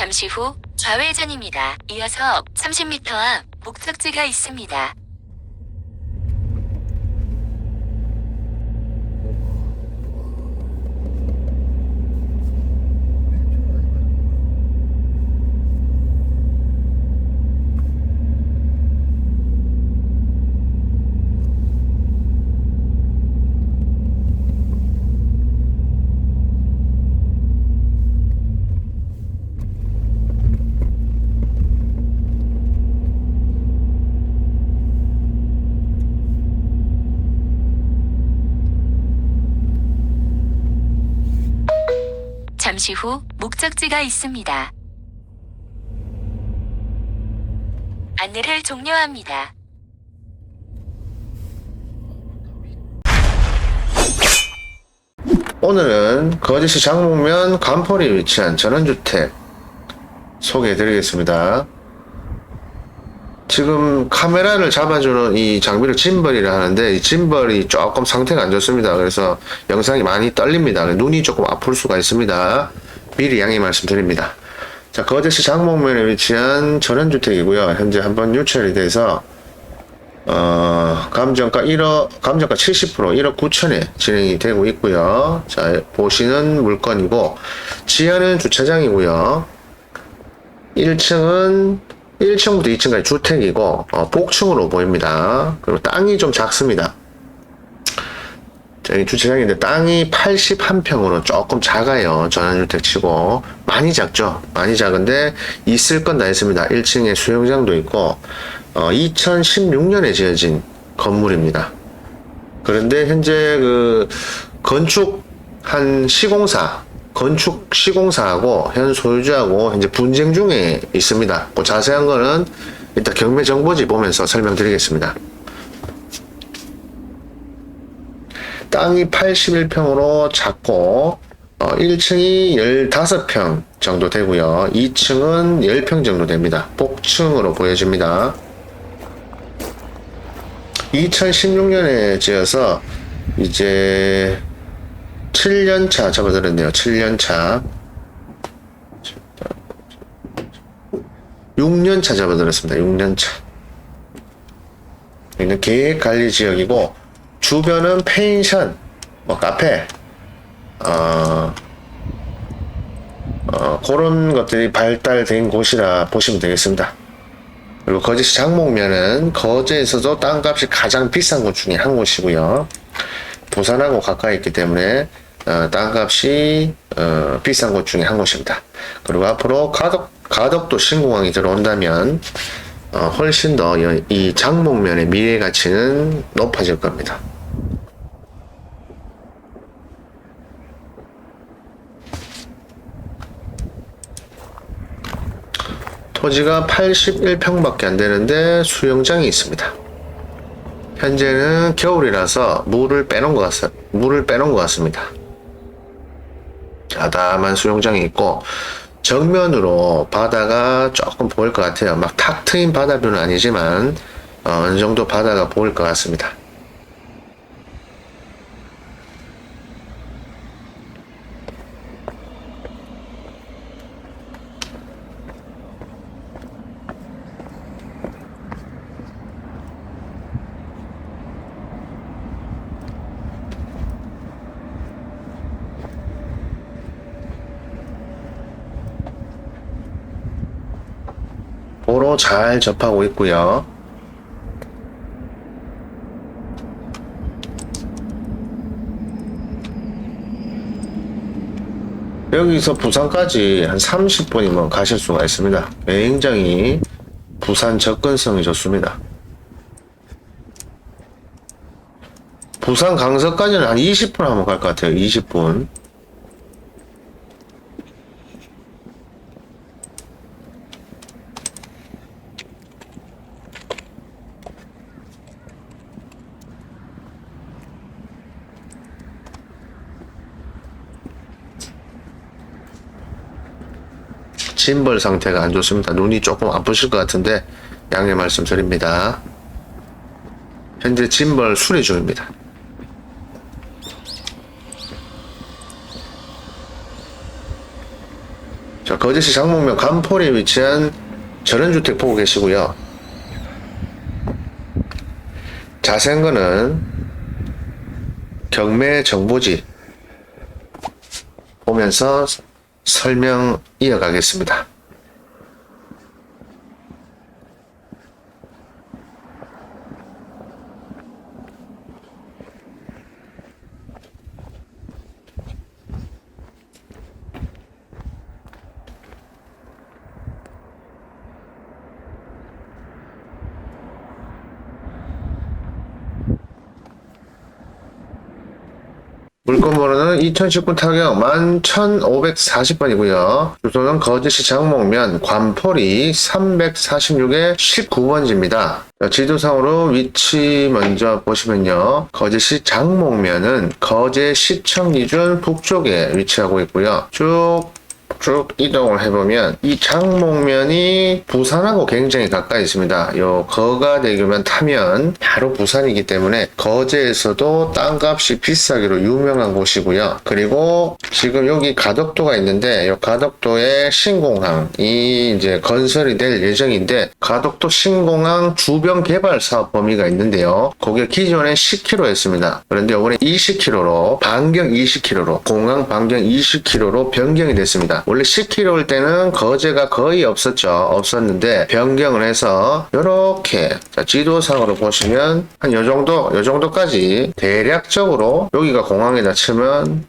잠시 후 좌회전입니다. 이어서 30m 앞 목적지가 있습니다. 잠시 후 목적지가 있습니다. 안내를 종료합니다. 오늘은 거제시 장목면 간포리에 위치한 전원주택 소개해드리겠습니다. 지금 카메라를 잡아주는 이 장비를 짐벌이라 하는데 이 짐벌이 조금 상태가 안 좋습니다. 그래서 영상이 많이 떨립니다. 눈이 조금 아플 수가 있습니다. 미리 양해 말씀드립니다. 자, 거제시 장목면에 위치한 전원주택이고요. 현재 한번 유찰이 돼서 감정가 70% 1억 9천에 진행이 되고 있고요. 자, 보시는 물건이고 지하는 주차장이고요. 1층부터 2층까지 주택이고 복층으로 보입니다. 그리고 땅이 좀 작습니다. 자, 이 주차장인데 땅이 81평으로 조금 작아요. 전원주택 치고 많이 작죠. 많이 작은데 있을 건 다 있습니다. 1층에 수영장도 있고 2016년에 지어진 건물입니다. 그런데 현재 그 건축한 건축 시공사하고 현 소유주하고 현재 분쟁 중에 있습니다. 그 자세한 거는 일단 경매 정보지 보면서 설명드리겠습니다. 땅이 81평으로 작고 1층이 15평 정도 되고요. 2층은 10평 정도 됩니다. 복층으로 보여집니다. 2016년에 지어서 이제 7년차 접어들었네요. 7년차 6년차 접어들었습니다. 6년차 여기는 계획관리지역이고 주변은 펜션, 카페 그런 것들이 발달된 곳이라 보시면 되겠습니다. 그리고 거제시 장목면은 거제에서도 땅값이 가장 비싼 곳 중에 한 곳이고요. 부산하고 가까이 있기 때문에 땅값이 비싼 곳 중에 한 곳입니다. 그리고 앞으로 가덕도 신공항이 들어온다면 훨씬 더 이 장목면의 미래 가치는 높아질 겁니다. 토지가 81평밖에 안 되는데 수영장이 있습니다. 현재는 겨울이라서 물을 빼놓은 것 같습니다. 아담한 수영장이 있고 정면으로 바다가 조금 보일 것 같아요. 막 탁 트인 바다뷰는 아니지만 어느 정도 바다가 보일 것 같습니다. 도로 잘 접하고 있고요. 여기서 부산까지 한 30분이면 가실 수가 있습니다. 굉장히 부산 접근성이 좋습니다. 부산 강서까지는 한 20분 하면 갈 것 같아요. 20분. 짐벌 상태가 안 좋습니다. 눈이 조금 아프실 것 같은데 양해 말씀드립니다. 현재 짐벌 수리 중입니다. 자, 거제시 장목면 간포리에 위치한 전원주택 보고 계시고요. 자세한 거는 경매 정보지 보면서 설명 이어가겠습니다. 물건번호는 2019 타경 11540번이고요. 주소는 거제시 장목면 관포리 346의 19번지입니다. 지도상으로 위치 먼저 보시면요. 거제시 장목면은 거제시청 기준 북쪽에 위치하고 있고요. 쭉 이동을 해보면 이 장목면이 부산하고 굉장히 가까이 있습니다. 요 거가대교만 타면 바로 부산이기 때문에 거제에서도 땅값이 비싸기로 유명한 곳이고요. 그리고 지금 여기 가덕도가 있는데 이 가덕도에 신공항이 이제 건설이 될 예정인데 가덕도 신공항 주변 개발 사업 범위가 있는데요. 그게 기존에 10km였습니다. 그런데 이번에 20km로 반경 20km로 공항 반경 20km로 변경이 됐습니다. 원래 10km일 때는 거제가 거의 없었는데 변경을 해서 이렇게 지도상으로 보시면 한 요 정도까지 대략적으로 여기가 공항에다 치면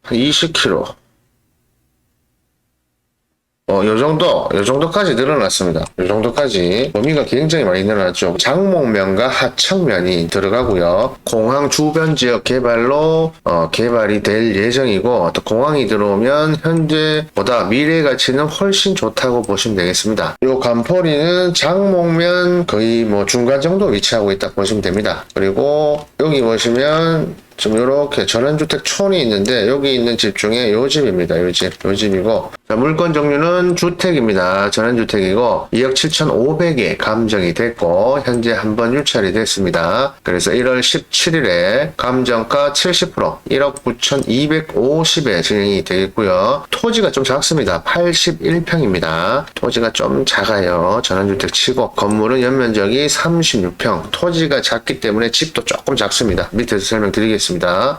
한 20km 요 정도까지 늘어났습니다. 요 정도까지 범위가 굉장히 많이 늘어났죠. 장목면과 하청면이 들어가고요. 공항 주변 지역 개발로 개발이 될 예정이고 또 공항이 들어오면 현재보다 미래 가치는 훨씬 좋다고 보시면 되겠습니다. 요 간포리는 장목면 거의 뭐 중간 정도 위치하고 있다 보시면 됩니다. 그리고 여기 보시면 지금 이렇게 전원주택촌이 있는데 여기 있는 집 중에 요 집입니다. 요 집이고 자, 물건 종류는 주택입니다. 전원주택이고 2억 7,500에 감정이 됐고 현재 한 번 유찰이 됐습니다. 그래서 1월 17일에 감정가 70% 1억 9,250에 진행이 되겠고요. 토지가 좀 작습니다. 81평입니다. 토지가 좀 작아요. 전원주택 치고 건물은 연면적이 36평. 토지가 작기 때문에 집도 조금 작습니다. 밑에서 설명드리겠습니다.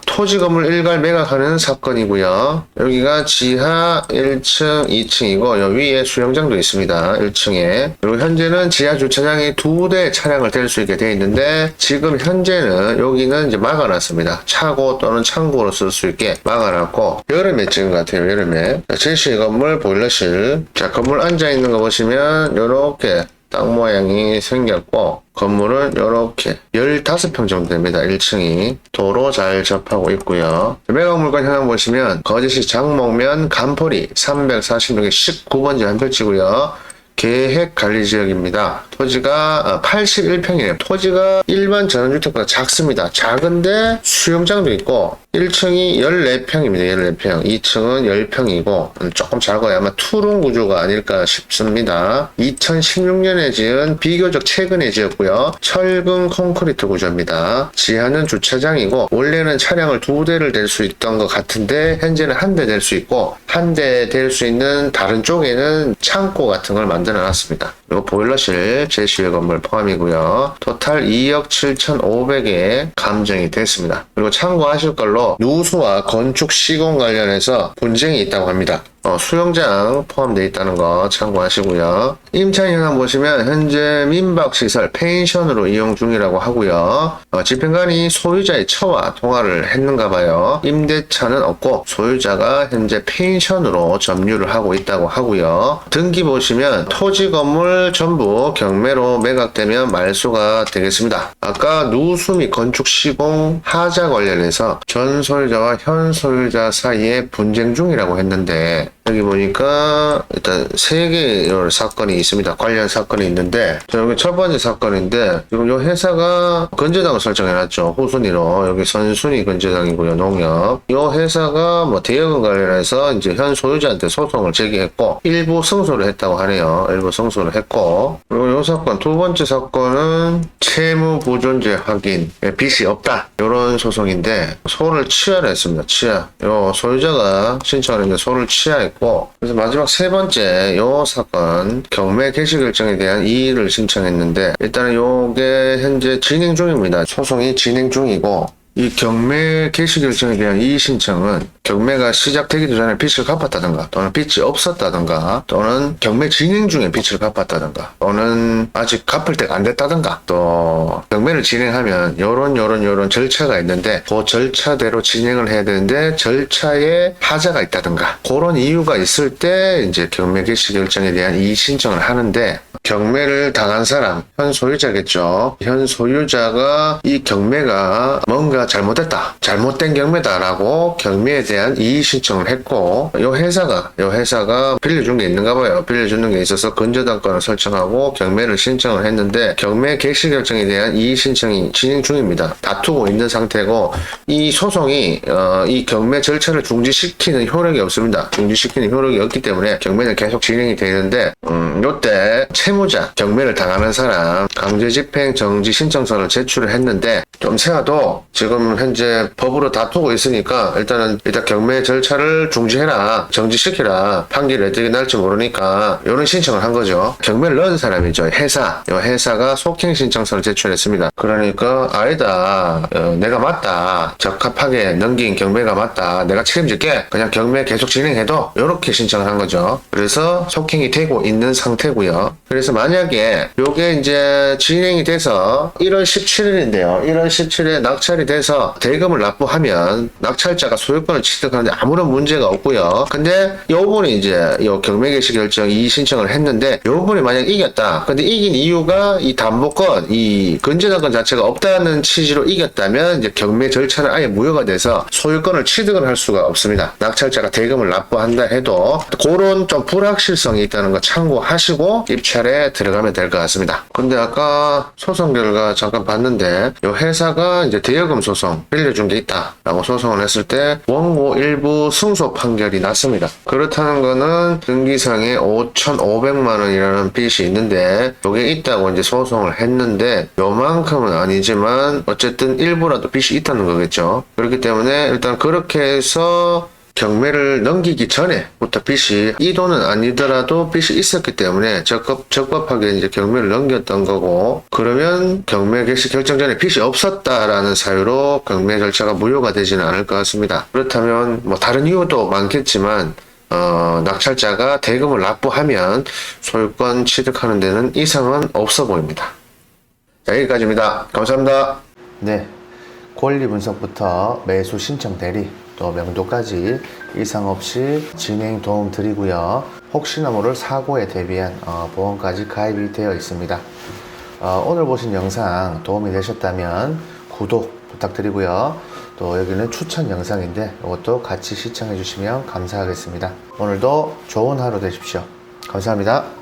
토지 건물 일괄 매각하는 사건이고요. 여기가 지하 1층, 2층이고 여 위에 수영장도 있습니다. 1층에. 그리고 현재는 지하 주차장이 2대 차량을 댈 수 있게 되어 있는데 지금 현재는 여기는 이제 막아놨습니다. 차고 또는 창고로 쓸 수 있게 막아놨고 여름에 찍은 것 같아요. 여름에. 제시 건물 보일러실. 자, 건물 앉아있는 거 보시면 이렇게 땅 모양이 생겼고 건물은 이렇게 15평 정도 됩니다. 1층이 도로 잘 접하고 있고요. 매각 물건 현황 보시면 거제시 장목면 간포리 346의 19번지 한 필지고요. 계획관리지역입니다. 토지가 81평이에요. 토지가 일반 전원주택보다 작습니다. 작은데 수영장도 있고 1층이 14평입니다. 14평. 2층은 10평이고 조금 작아요. 아마 투룸 구조가 아닐까 싶습니다. 2016년에 지은 비교적 최근에 지었고요. 철근 콘크리트 구조입니다. 지하는 주차장이고 원래는 차량을 2대를 댈 수 있던 것 같은데 현재는 1대 댈 수 있고 1대 댈 수 있는 다른 쪽에는 창고 같은 걸 만들어놨습니다. 그리고 보일러실 제시의 건물 포함이고요. 토탈 2억 7,500에 감정이 됐습니다. 그리고 참고하실 걸로 누수와 건축 시공 관련해서 분쟁이 있다고 합니다. 수영장 포함되어 있다는 거 참고하시고요. 임차 현황 보시면 현재 민박시설 펜션으로 이용 중이라고 하고요. 집행관이 소유자의 처와 통화를 했는가 봐요. 임대차는 없고 소유자가 현재 펜션으로 점유를 하고 있다고 하고요. 등기 보시면 토지 건물 전부 경매로 매각되면 말소가 되겠습니다. 아까 누수 및 건축 시공 하자 관련해서 전 소유자와 현 소유자 사이에 분쟁 중이라고 했는데 여기 보니까 일단 3개의 사건이 있습니다. 관련 사건이 있는데, 자, 여기 첫 번째 사건인데, 지금 요 회사가 건재당을 설정해놨죠. 후순위로. 여기 선순위 건재당이고요. 농협. 요 회사가 뭐 대여금 관련해서 이제 현 소유자한테 소송을 제기했고, 일부 승소를 했다고 하네요. 일부 승소를 했고, 그리고 요 사건, 두 번째 사건은 채무 보존제 확인, 빚이 없다. 요런 소송인데, 소를 취하를 했습니다. 취하. 요 소유자가 신청을 했는데 소를 취하했고, 그래서 마지막 세 번째 요 사건 경매 개시 결정에 대한 이의를 신청했는데, 일단은 요게 현재 진행 중입니다. 소송이 진행 중이고, 이 경매 개시 결정에 대한 이의 신청은 경매가 시작되기도 전에 빚을 갚았다든가, 또는 빚이 없었다든가, 또는 경매 진행 중에 빚을 갚았다든가, 또는 아직 갚을 때가 안 됐다든가, 또 경매를 진행하면 요런 절차가 있는데 그 절차대로 진행을 해야 되는데 절차에 하자가 있다든가, 그런 이유가 있을 때 이제 경매 개시 결정에 대한 이의 신청을 하는데, 경매를 당한 사람, 현 소유자겠죠. 현 소유자가 이 경매가 뭔가 잘못됐다, 잘못된 경매다라고 경매에 대한 이의 신청을 했고, 요 회사가 빌려준 게 있는가 봐요. 빌려주는 게 있어서 건저당권을 설정하고 경매를 신청을 했는데, 경매 개시 결정에 대한 이의 신청이 진행 중입니다. 다투고 있는 상태고, 이 소송이 이 경매 절차를 중지시키는 효력이 없습니다. 중지시키는 효력이 없기 때문에 경매는 계속 진행이 되는데, 요때 채무자, 경매를 당하는 사람 강제집행 정지 신청서를 제출을 했는데, 좀 세워도 지금 현재 법으로 다투고 있으니까 일단 경매 절차를 중지해라, 정지시키라, 판결이 어떻게 날지 모르니까 이런 신청을 한 거죠. 경매를 넣은 사람이죠. 회사가 속행 신청서를 제출했습니다. 그러니까 아니다, 내가 맞다, 적합하게 넘긴 경매가 맞다, 내가 책임질게, 그냥 경매 계속 진행해도, 이렇게 신청을 한 거죠. 그래서 속행이 되고 있는 상태고요. 그래서 만약에 요게 이제 진행이 돼서 1월 17일인데요. 1월 17일에 낙찰이 돼서 대금을 납부하면 낙찰자가 소유권을 취득하는데 아무런 문제가 없고요. 근데 요분이 이제 요 경매 개시 결정 이의 신청을 했는데, 요분이 만약 이겼다. 근데 이긴 이유가 이 담보권, 이 건재당권 자체가 없다는 취지로 이겼다면 이제 경매 절차는 아예 무효가 돼서 소유권을 취득을 할 수가 없습니다. 낙찰자가 대금을 납부한다 해도 그런 좀 불확실성이 있다는 거 참고하시고 입찰에 들어가면 될 것 같습니다. 근데 아까 소송 결과 잠깐 봤는데, 요 회사가 이제 대여금 소송 빌려준 게 있다라고 소송을 했을 때 원고 일부 승소 판결이 났습니다. 그렇다는 거는 등기상에 5,500만 원이라는 빚이 있는데, 요게 있다고 이제 소송을 했는데, 요만큼은 아니지만 어쨌든 일부라도 빚이 있다는 거겠죠. 그렇기 때문에 일단 그렇게 해서 경매를 넘기기 전에부터 빚이, 이 돈은 아니더라도 빚이 있었기 때문에 적법하게 이제 경매를 넘겼던 거고, 그러면 경매 개시 결정 전에 빚이 없었다라는 사유로 경매 절차가 무효가 되지는 않을 것 같습니다. 그렇다면 뭐 다른 이유도 많겠지만, 낙찰자가 대금을 납부하면 소유권 취득하는 데는 이상은 없어 보입니다. 자, 여기까지입니다. 감사합니다. 네, 권리 분석부터 매수 신청 대리, 또 명도까지 이상 없이 진행 도움 드리고요. 혹시나 모를 사고에 대비한 보험까지 가입이 되어 있습니다. 오늘 보신 영상 도움이 되셨다면 구독 부탁드리고요. 또 여기는 추천 영상인데 이것도 같이 시청해 주시면 감사하겠습니다. 오늘도 좋은 하루 되십시오. 감사합니다.